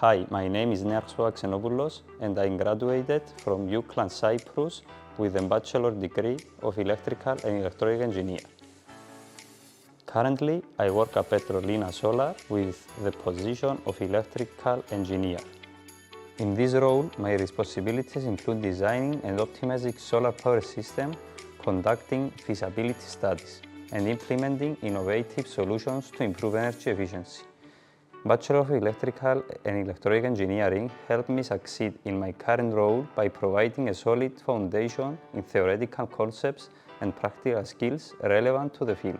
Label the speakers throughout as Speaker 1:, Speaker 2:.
Speaker 1: Hi, my name is Nearchos Papaxenopoulos and I graduated from UCLan Cyprus with a bachelor degree of electrical and electronic engineer. Currently, I work at Petrolina Solar with the position of electrical engineer. In this role, my responsibilities include designing and optimizing solar power systems, conducting feasibility studies, and implementing innovative solutions to improve energy efficiency. Bachelor of Electrical and Electronic Engineering helped me succeed in my current role by providing a solid foundation in theoretical concepts and practical skills relevant to the field.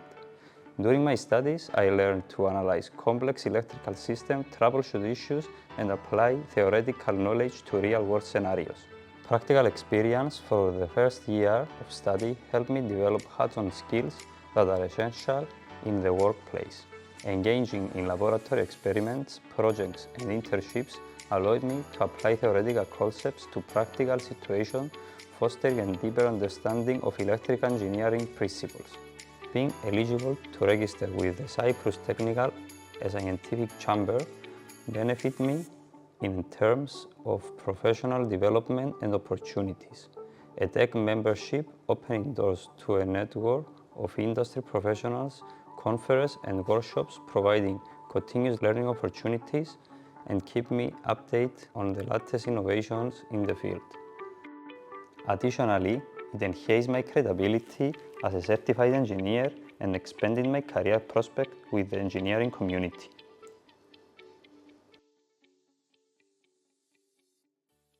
Speaker 1: During my studies, I learned to analyze complex electrical systems, troubleshoot issues, and apply theoretical knowledge to real-world scenarios. Practical experience for the first year of study helped me develop hands-on skills that are essential in the workplace. Engaging in laboratory experiments, projects, and internships allowed me to apply theoretical concepts to practical situations, fostering a deeper understanding of electrical engineering principles. Being eligible to register with the Cyprus Technical and Scientific Chamber benefit me in terms of professional development and opportunities. A tech membership opening doors to a network of industry professionals, conferences and workshops providing continuous learning opportunities and keep me updated on the latest innovations in the field. Additionally, it enhanced my credibility as a certified engineer and expanded my career prospects with the engineering community.